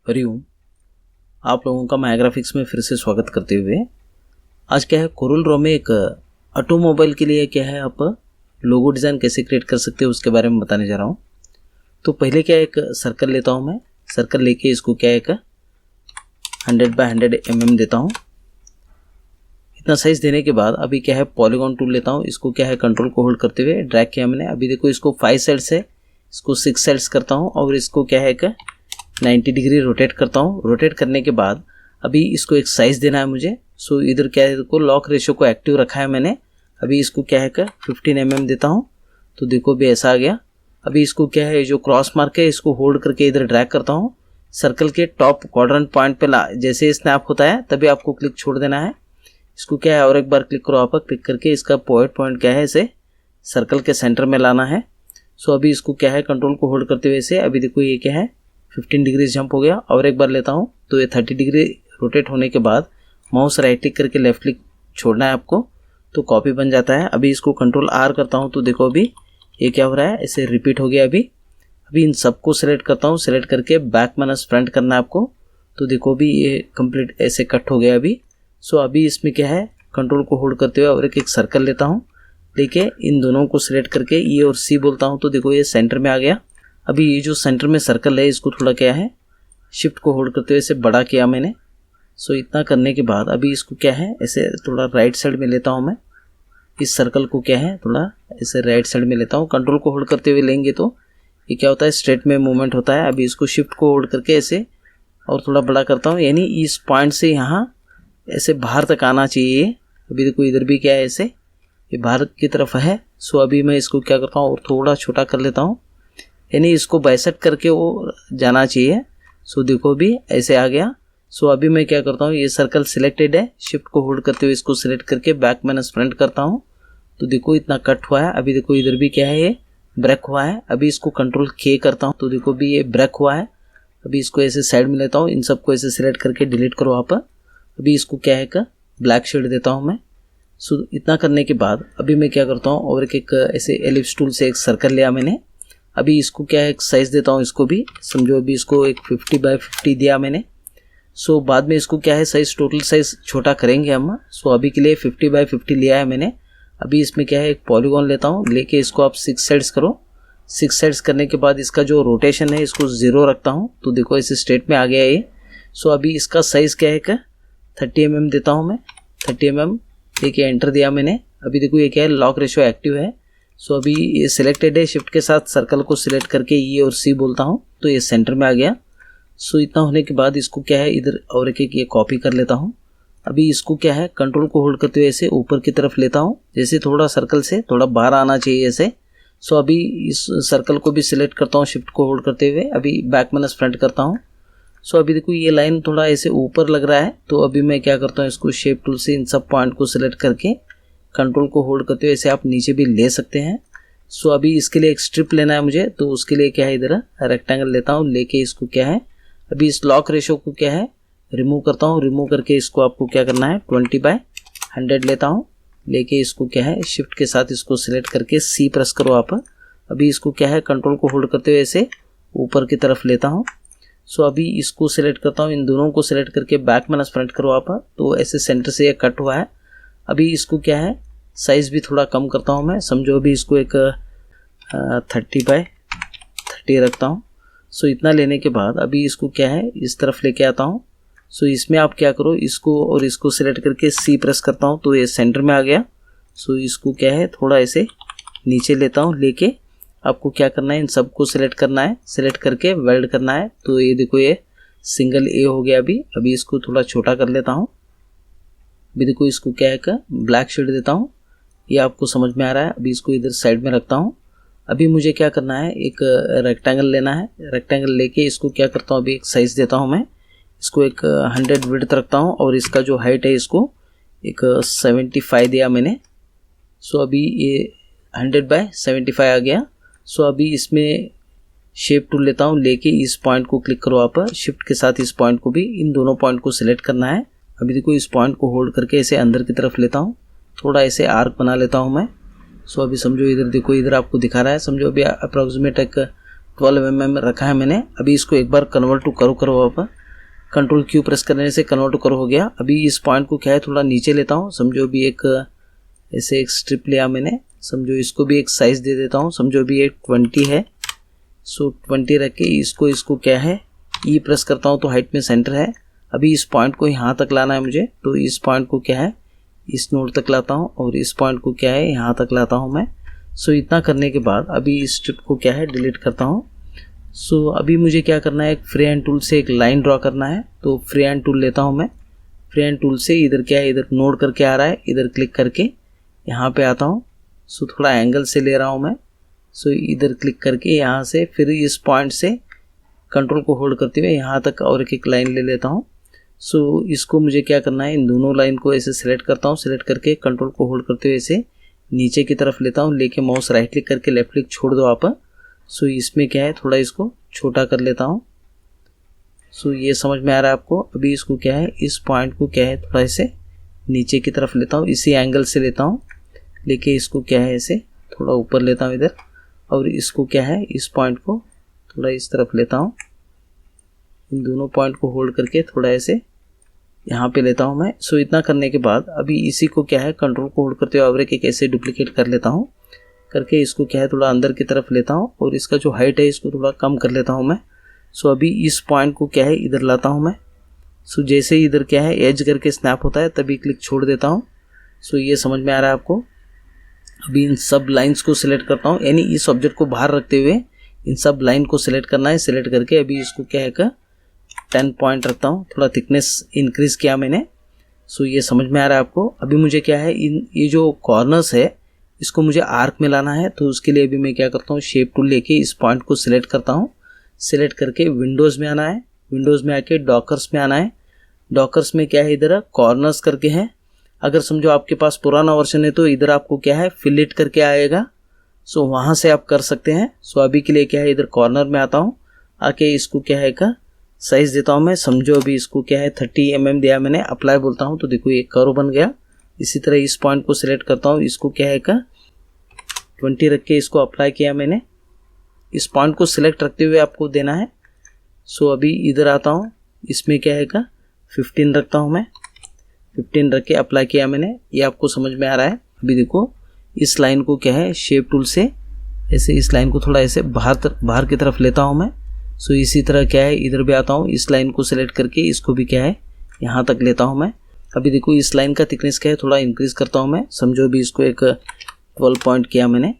हरिओम। आप लोगों का माया ग्राफिक्स में फिर से स्वागत करते हुए आज क्या है कोरल ड्रॉ में एक ऑटोमोबाइल के लिए क्या है आप लोगो डिज़ाइन कैसे क्रिएट कर सकते हो उसके बारे में बताने जा रहा हूँ। तो पहले क्या एक सर्कल लेता हूँ मैं। सर्कल लेके इसको क्या एक 100 बाय 100 mm देता हूँ। इतना साइज देने के बाद अभी क्या है पॉलीगॉन टूल लेता हूँ। इसको क्या है कंट्रोल को होल्ड करते हुए ड्रैग किया मैंने। अभी देखो इसको 5 साइड्स है, इसको 6 साइड्स करता हूँ और इसको क्या है 90 डिग्री रोटेट करता हूँ। रोटेट करने के बाद अभी इसको एक साइज़ देना है मुझे। सो इधर क्या है देखो लॉक रेशो को एक्टिव रखा है मैंने। अभी इसको क्या है 15 mm देता हूँ। तो देखो भी ऐसा आ गया। अभी इसको क्या है जो क्रॉस मार्क है इसको होल्ड करके इधर ड्रैग करता हूँ। सर्कल के टॉप क्वाड्रेंट पॉइंट पे जैसे स्नैप होता है तभी आपको क्लिक छोड़ देना है। इसको क्या है और एक बार क्लिक करो आप। क्लिक करके इसका पॉइंट क्या है इसे सर्कल के सेंटर में लाना है। सो अभी इसको क्या है कंट्रोल को होल्ड करते हुए इसे अभी देखो ये क्या है 15 डिग्री जंप हो गया। और एक बार लेता हूँ तो ये 30 डिग्री रोटेट होने के बाद माउस राइट क्लिक करके लेफ्ट क्लिक छोड़ना है आपको, तो कॉपी बन जाता है। अभी इसको कंट्रोल R करता हूँ तो देखो अभी ये क्या हो रहा है ऐसे रिपीट हो गया। अभी इन सबको सिलेक्ट करता हूँ। सिलेक्ट करके बैक माइनस फ्रंट करना है आपको। तो देखो अभी ये कंप्लीट ऐसे कट हो गया अभी। सो अभी इसमें क्या है कंट्रोल को होल्ड करते हुए और एक सर्कल लेता हूँ। लेके इन दोनों को सिलेक्ट करके E और C बोलता हूँ तो देखो ये सेंटर में आ गया। अभी ये जो सेंटर में सर्कल है इसको थोड़ा क्या है शिफ्ट को होल्ड करते हुए इसे बड़ा किया मैंने। सो इतना करने के बाद अभी इसको क्या है ऐसे थोड़ा राइट साइड में लेता हूँ मैं। इस सर्कल को क्या है थोड़ा ऐसे राइट साइड में लेता हूँ। कंट्रोल को होल्ड करते हुए लेंगे तो ये क्या होता है स्ट्रेट में मूवमेंट होता है। अभी इसको शिफ्ट को होल्ड करके ऐसे और थोड़ा बड़ा करता हूँ, यानी इस पॉइंट से यहाँ ऐसे बाहर तक आना चाहिए। अभी देखो इधर भी क्या है ऐसे ये बाहर की तरफ है। सो अभी मैं इसको क्या करता हूँ और थोड़ा छोटा कर लेता हूँ, यानी इसको बाइसेक्ट करके वो जाना चाहिए। सो देखो भी ऐसे आ गया। सो अभी मैं क्या करता हूँ ये सर्कल सिलेक्टेड है, शिफ्ट को होल्ड करते हुए इसको सिलेक्ट करके बैक माइनस फ्रंट करता हूँ तो देखो इतना कट हुआ है। अभी देखो इधर भी क्या है ये ब्रेक हुआ है। अभी इसको कंट्रोल K करता हूँ तो देखो भी ये ब्रेक हुआ है। अभी इसको ऐसे साइड में लेता हूँ। इन सबको ऐसे सिलेक्ट करके डिलीट करो आप। अभी इसको क्या है ब्लैक शेड देता हूँ मैं। सो इतना करने के बाद अभी मैं क्या करता हूँ और एक ऐसे एलिप्स टूल से एक सर्कल लिया मैंने। अभी इसको क्या है एक साइज़ देता हूँ। इसको भी समझो अभी इसको एक 50 बाय 50 दिया मैंने। सो बाद में इसको क्या है साइज़ टोटल साइज़ छोटा करेंगे हम। सो अभी के लिए 50 बाय 50 लिया है मैंने। अभी इसमें क्या है एक पॉलीगॉन लेता हूँ। लेके इसको आप 6 साइड्स करो। 6 साइड्स करने के बाद इसका जो रोटेशन है इसको 0 रखता हूँ तो देखो इस स्टेट में आ गया ये। सो अभी इसका साइज़ क्या है 30 mm देता हूँ मैं। 30 mm लेके एंटर दिया मैंने। अभी देखो ये क्या है लॉक रेशो एक्टिव है। सो अभी ये सिलेक्टेड है, शिफ्ट के साथ सर्कल को सिलेक्ट करके E और C बोलता हूँ तो ये सेंटर में आ गया। सो इतना होने के बाद इसको क्या है इधर और एक ये कॉपी कर लेता हूँ। अभी इसको क्या है कंट्रोल को होल्ड करते हुए ऐसे ऊपर की तरफ लेता हूँ, जैसे थोड़ा सर्कल से थोड़ा बाहर आना चाहिए ऐसे। सो अभी इस सर्कल को भी सिलेक्ट करता हूँ शिफ्ट को होल्ड करते हुए। अभी बैक माइनस फ्रंट करता हूँ। सो अभी देखो ये लाइन थोड़ा ऐसे ऊपर लग रहा है तो अभी मैं क्या करता हूँ इसको शेप टूल से इन सब पॉइंट को सिलेक्ट करके कंट्रोल को होल्ड करते हुए ऐसे आप नीचे भी ले सकते हैं। सो अभी इसके लिए एक स्ट्रिप लेना है मुझे तो उसके लिए क्या है इधर रेक्टेंगल लेता हूँ। लेके इसको क्या है अभी इस लॉक रेशो को क्या है रिमूव करता हूँ। रिमूव करके इसको आपको क्या करना है 20 बाय 100 लेता हूँ। लेके इसको क्या है शिफ्ट के साथ इसको सिलेक्ट करके C प्रेस करो आप। अभी इसको क्या है कंट्रोल को होल्ड करते हुए ऐसे ऊपर की तरफ लेता हूँ। सो अभी इसको सिलेक्ट करता हूँ। इन दोनों को सिलेक्ट करके बैक माइनस फ्रंट करो आप तो ऐसे सेंटर से ये कट हुआ है। अभी इसको क्या है साइज़ भी थोड़ा कम करता हूँ मैं। समझो अभी इसको एक 30 बाय 30 रखता हूँ। सो इतना लेने के बाद अभी इसको क्या है इस तरफ लेके आता हूँ। सो इसमें आप क्या करो इसको और इसको सिलेक्ट करके C प्रेस करता हूँ तो ये सेंटर में आ गया। सो इसको क्या है थोड़ा ऐसे नीचे लेता हूँ। लेके आपको क्या करना है इन सबको सिलेक्ट करना है, सिलेक्ट करके वेल्ड करना है। तो ये देखो ये सिंगल A हो गया। अभी इसको थोड़ा छोटा कर लेता हूँ। अभी देखो इसको क्या है ब्लैक शेड देता हूँ। ये आपको समझ में आ रहा है। अभी इसको इधर साइड में रखता हूँ। अभी मुझे क्या करना है एक रेक्टेंगल लेना है। रेक्टेंगल लेके इसको क्या करता हूँ अभी एक साइज़ देता हूँ मैं। इसको एक 100 विड्थ रखता हूँ और इसका जो हाइट है इसको एक 75 दिया मैंने। सो अभी ये 100 बाय 75 आ गया। सो अभी इसमें शेप टूल लेता हूँ। लेके इस पॉइंट को क्लिक करो आप। शिफ्ट के साथ इस पॉइंट को भी इन दोनों पॉइंट को सिलेक्ट करना है। अभी देखो इस पॉइंट को होल्ड करके ऐसे अंदर की तरफ लेता हूँ। थोड़ा ऐसे आर्क बना लेता हूँ मैं। सो अभी समझो इधर देखो इधर आपको दिखा रहा है। समझो अभी अप्रॉक्सीमेट एक 12 mm रखा है मैंने। अभी इसको एक बार कन्वर्ट टू करो आप। कंट्रोल क्यू प्रेस करने से कन्वर्ट कर हो गया। अभी इस पॉइंट को क्या है थोड़ा नीचे लेता हूँ, समझो अभी एक ऐसे एक स्ट्रिप लिया मैंने, समझो इसको भी एक साइज दे देता हूँ, समझो अभी ये 20 है। सो 20 रख के इसको क्या है ई प्रेस करता हूँ तो हाइट में सेंटर है। अभी इस पॉइंट को यहाँ तक लाना है मुझे, तो इस पॉइंट को क्या है इस नोड तक लाता हूँ और इस पॉइंट को क्या है यहाँ तक लाता हूँ मैं। सो इतना करने के बाद अभी इस स्ट्रिप को क्या है डिलीट करता हूँ। सो अभी मुझे क्या करना है, एक फ्री हैंड टूल से एक लाइन ड्रॉ करना है। तो फ्री हैंड टूल लेता हूँ मैं, फ्री हैंड टूल से इधर क्या है इधर नोड करके आ रहा है, इधर क्लिक करके यहाँ पे आता हूँ। सो थोड़ा एंगल से ले रहा हूँ मैं। सो इधर क्लिक करके यहाँ से फिर इस पॉइंट से कंट्रोल को होल्ड करते हुए यहाँ तक और एक लाइन ले लेता हूँ। सो इसको मुझे क्या करना है, इन दोनों लाइन को ऐसे सिलेक्ट करता हूँ, सिलेक्ट करके कंट्रोल को होल्ड करते हुए ऐसे नीचे की तरफ लेता हूँ, लेके माउस राइट क्लिक करके लेफ्ट क्लिक छोड़ दो आप। सो इसमें क्या है थोड़ा इसको छोटा कर लेता हूँ। सो ये समझ में आ रहा है आपको। अभी इसको क्या है इस पॉइंट को क्या है थोड़ा ऐसे नीचे की तरफ लेता हूँ, इसी एंगल से लेता हूँ, लेके इसको क्या है ऐसे थोड़ा ऊपर लेता हूँ इधर, और इसको क्या है इस पॉइंट को थोड़ा इस तरफ लेता हूँ। इन दोनों पॉइंट को होल्ड करके थोड़ा ऐसे यहाँ पे लेता हूँ मैं। सो इतना करने के बाद अभी इसी को क्या है कंट्रोल को होल्ड करते हुए और एक ऐसे डुप्लीकेट कर लेता हूँ, करके इसको क्या है थोड़ा अंदर की तरफ लेता हूँ और इसका जो हाइट है इसको थोड़ा कम कर लेता हूँ मैं। सो अभी इस पॉइंट को क्या है इधर लाता हूँ मैं। सो जैसे ही इधर क्या है एज करके स्नैप होता है तभी क्लिक छोड़ देता हूँ। सो ये समझ में आ रहा है आपको। अभी इन सब लाइंस को सिलेक्ट करता हूँ, यानी इस ऑब्जेक्ट को बाहर रखते हुए इन सब लाइन को सिलेक्ट करना है। सिलेक्ट करके अभी इसको क्या है का 10 पॉइंट रखता हूँ, थोड़ा थिकनेस इंक्रीज किया मैंने। सो ये समझ में आ रहा है आपको। अभी मुझे क्या है ये जो कॉर्नर्स है इसको मुझे आर्क में लाना है, तो उसके लिए अभी मैं क्या करता हूँ शेप टूल लेके इस पॉइंट को सिलेक्ट करता हूँ। सिलेक्ट करके विंडोज़ में आना है, विंडोज़ में आके डॉकर्स में आना है। डॉकर्स में क्या है इधर कॉर्नर्स करके है। अगर समझो आपके पास पुराना वर्जन है तो इधर आपको क्या है फिलेट करके आएगा। सो वहाँ से आप कर सकते हैं। सो अभी के लिए क्या है इधर कॉर्नर में आता हूँ, आके इसको क्या है का साइज़ देता हूँ मैं। समझो अभी इसको क्या है 30 mm दिया मैंने, अप्लाई बोलता हूँ तो देखो ये कर्व बन गया। इसी तरह इस पॉइंट को सिलेक्ट करता हूँ, इसको क्या है का 20 रख के इसको अप्लाई किया मैंने। इस पॉइंट को सिलेक्ट रखते हुए आपको देना है। सो अभी इधर आता हूँ, इसमें क्या है का 15 रखता हूँ मैं, 15 रख के अप्लाई किया मैंने। ये आपको समझ में आ रहा है। अभी देखो इस लाइन को क्या है शेप टूल से ऐसे इस लाइन को थोड़ा ऐसे बाहर की तरफ लेता हूँ मैं। सो इसी तरह क्या है इधर भी आता हूँ, इस लाइन को सिलेक्ट करके इसको भी क्या है यहाँ तक लेता हूँ मैं। अभी देखो इस लाइन का थिकनेस क्या है थोड़ा इंक्रीज करता हूँ मैं। समझो अभी इसको एक 12 पॉइंट किया मैंने,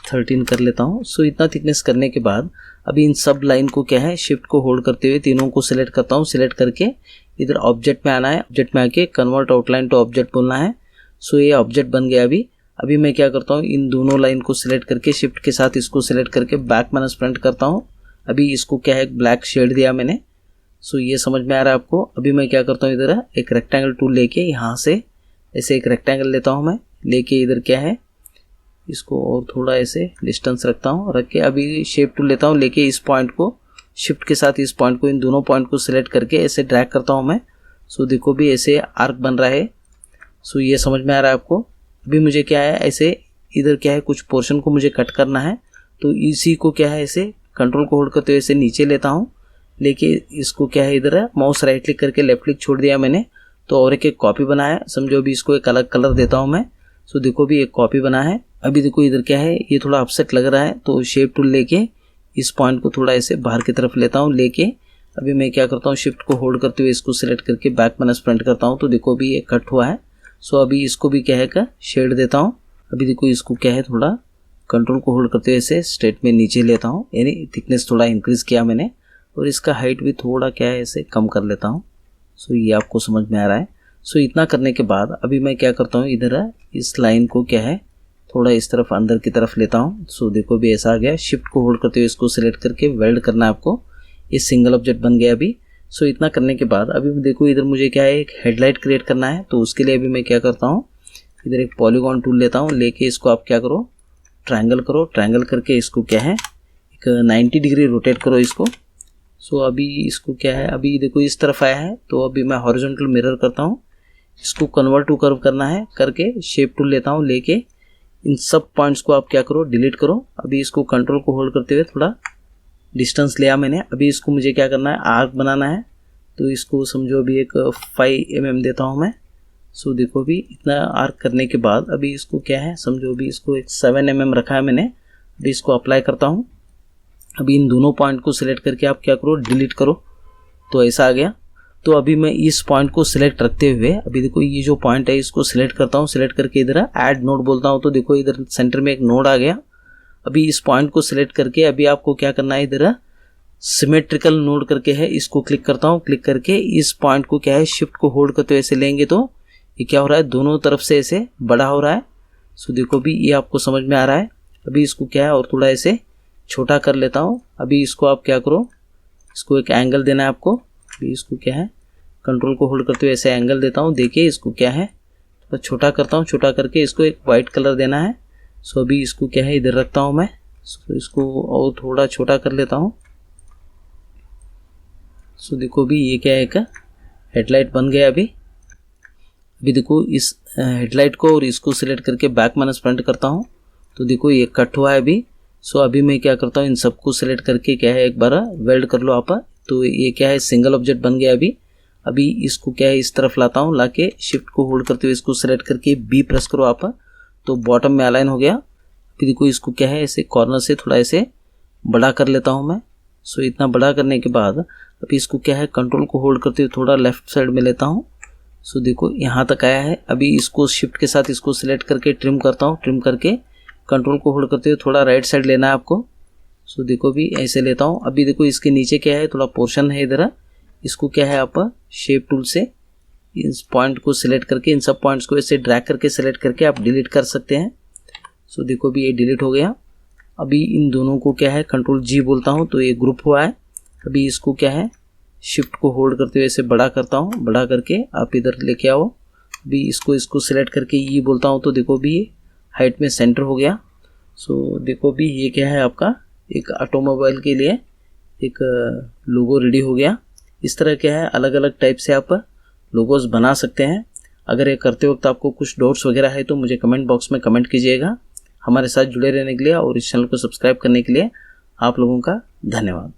13 कर लेता हूँ। सो इतना थिकनेस करने के बाद अभी इन सब लाइन को क्या है शिफ्ट को होल्ड करते हुए तीनों को सिलेक्ट करता हूँ। सिलेक्ट करके इधर ऑब्जेक्ट में आना है, ऑब्जेक्ट में आके कन्वर्ट आउटलाइन टू ऑब्जेक्ट बोलना है। सो ये ऑब्जेक्ट बन गया। अभी मैं क्या करता हूँ इन दोनों लाइन को सिलेक्ट करके शिफ्ट के साथ इसको सिलेक्ट करके बैक माइनस फ्रंट करता हूँ। अभी इसको क्या है ब्लैक शेड दिया मैंने। सो ये समझ में आ रहा है आपको। अभी मैं क्या करता हूँ इधर एक रेक्टेंगल टूल लेके यहाँ से ऐसे एक रेक्टेंगल लेता हूँ मैं, लेके इधर क्या है इसको और थोड़ा ऐसे डिस्टेंस रखता हूँ, रख के अभी शेप टूल लेता हूँ, लेके इस पॉइंट को शिफ्ट के साथ इस पॉइंट को इन दोनों पॉइंट को सिलेक्ट करके ऐसे ड्रैग करता हूँ मैं। सो देखो भी ऐसे आर्क बन रहा है। सो ये समझ में आ रहा है आपको। अभी मुझे क्या है ऐसे इधर क्या है कुछ पोर्शन को मुझे कट करना है, तो इसी को क्या है ऐसे कंट्रोल को होल्ड करते हुए ऐसे नीचे लेता हूँ, लेके इसको क्या है इधर माउस राइट क्लिक करके लेफ्ट क्लिक छोड़ दिया मैंने, तो और एक कॉपी बनाया। समझो अभी इसको एक अलग कलर देता हूँ मैं। सो देखो भी एक कॉपी बना है। अभी देखो इधर क्या है ये थोड़ा अपसेट लग रहा है, तो शेप टूल लेके इस पॉइंट को थोड़ा ऐसे बाहर की तरफ लेता हूँ, लेके अभी मैं क्या करता हूँ शिफ्ट को होल्ड करते हुए इसको सिलेक्ट करके बैक माइनस फ्रंट करता हूँ, तो देखो भी ये कट हुआ है। सो अभी इसको भी क्या है का शेड देता हूँ। अभी देखो इसको क्या है थोड़ा कंट्रोल को होल्ड करते हुए ऐसे स्ट्रेट में नीचे लेता हूँ, यानी थिकनेस थोड़ा इंक्रीज किया मैंने, और इसका हाइट भी थोड़ा क्या है ऐसे कम कर लेता हूँ। सो ये आपको समझ में आ रहा है। सो इतना करने के बाद अभी मैं क्या करता हूँ इधर इस लाइन को क्या है थोड़ा इस तरफ अंदर की तरफ लेता हूँ। सो देखो भी ऐसा आ गया। शिफ्ट को होल्ड करते हुए इसको सिलेक्ट करके वेल्ड करना है आपको। ये सिंगल ऑब्जेक्ट बन गया अभी। सो इतना करने के बाद अभी देखो इधर मुझे क्या है एक हेडलाइट क्रिएट करना है, तो उसके लिए अभी मैं क्या करता हूँ इधर एक पॉलीगॉन टूल लेता हूँ, लेके इसको आप क्या करो ट्रायंगल करो, ट्रायंगल करके इसको क्या है एक 90 डिग्री रोटेट करो इसको। सो अभी इसको क्या है अभी देखो इस तरफ आया है, तो अभी मैं हॉरिजॉन्टल मिरर करता हूँ, इसको कन्वर्ट टू कर्व करना है, करके शेप टूल लेता हूँ, लेके इन सब पॉइंट्स को आप क्या करो डिलीट करो। अभी इसको कंट्रोल को होल्ड करते हुए थोड़ा डिस्टेंस लिया मैंने। अभी इसको मुझे क्या करना है, आर्क बनाना है। तो इसको समझो अभी एक 5 mm देता हूँ मैं। सो देखो अभी इतना आर्क करने के बाद अभी इसको क्या है, समझो अभी इसको एक 7 mm रखा है मैंने। अभी इसको अप्लाई करता हूँ। अभी इन दोनों पॉइंट को सिलेक्ट करके आप क्या करो, डिलीट करो। तो ऐसा आ गया। तो अभी मैं इस पॉइंट को सिलेक्ट रखते हुए अभी देखो ये जो पॉइंट है इसको सिलेक्ट करता हूँ। सिलेक्ट करके इधर ऐड नोड बोलता हूँ। तो देखो इधर सेंटर में एक नोड आ गया। अभी इस पॉइंट को सिलेक्ट करके अभी आपको क्या करना है, इधर सिमेट्रिकल नोड करके है, इसको क्लिक करता हूँ। क्लिक करके इस पॉइंट को क्या है, शिफ्ट को होल्ड करते हुए ऐसे लेंगे तो ये क्या हो रहा है, दोनों तरफ से ऐसे बड़ा हो रहा है। सो देखो भी ये आपको समझ में आ रहा है। अभी इसको क्या है और थोड़ा ऐसे छोटा कर लेता हूँ। अभी इसको आप क्या करो, इसको एक एंगल देना है आपको। अभी इसको क्या है, कंट्रोल को होल्ड करते हुए ऐसे एंगल देता हूँ। देखिए इसको क्या है, थोड़ा छोटा करता हूँ। छोटा करके इसको एक वाइट कलर देना है। सो अभी इसको क्या है, इधर रखता हूँ मैं। सो इसको और थोड़ा छोटा कर लेता हूँ। सो देखो भी ये क्या है, एक हेडलाइट बन गया। अभी देखो इस हेडलाइट को और इसको सिलेक्ट करके बैक माइनस फ्रंट करता हूँ। तो देखो ये कट हुआ है अभी। सो अभी मैं क्या करता हूँ, इन सबको सिलेक्ट करके क्या है, एक बार वेल्ड कर लो आप। तो ये क्या है, सिंगल ऑब्जेक्ट बन गया। अभी इसको क्या है, इस तरफ लाता हूँ। लाके शिफ्ट को होल्ड करते हुए इसको सिलेक्ट करके बी प्रेस करो आप। तो बॉटम में अलाइन हो गया। फिर देखो इसको क्या है, ऐसे कॉर्नर से थोड़ा ऐसे बड़ा कर लेता हूँ मैं। सो इतना बड़ा करने के बाद अभी इसको क्या है, कंट्रोल को होल्ड करते हुए थोड़ा लेफ्ट साइड में लेता हूँ। सो देखो यहाँ तक आया है। अभी इसको शिफ्ट के साथ इसको सिलेक्ट करके ट्रिम करता हूँ। ट्रिम करके कंट्रोल को होल्ड करते हुए थोड़ा राइट साइड लेना है आपको। सो देखो भी ऐसे लेता हूँ। अभी देखो इसके नीचे क्या है, थोड़ा पोर्शन है इधर। इसको क्या है, आप शेप टूल से इस पॉइंट को सिलेक्ट करके इन सब पॉइंट्स को ऐसे ड्रैग करके सिलेक्ट करके आप डिलीट कर सकते हैं। सो देखो भी ये डिलीट हो गया। अभी इन दोनों को क्या है, कंट्रोल जी बोलता हूँ तो ये ग्रुप हुआ है। अभी इसको क्या है, शिफ्ट को होल्ड करते हुए ऐसे बड़ा करता हूँ। बड़ा करके आप इधर लेके आओ। अभी इसको सिलेक्ट करके ये बोलता हूँ। तो देखो भी ये हाइट में सेंटर हो गया। सो देखो भी ये क्या है, आपका एक ऑटोमोबाइल के लिए एक लोगो रेडी हो गया। इस तरह क्या है, अलग अलग टाइप से आप लोगोस बना सकते हैं। अगर ये करते वक्त आपको कुछ डाउट्स वगैरह है तो मुझे कमेंट बॉक्स में कमेंट कीजिएगा। हमारे साथ जुड़े रहने के लिए और इस चैनल को सब्सक्राइब करने के लिए आप लोगों का धन्यवाद।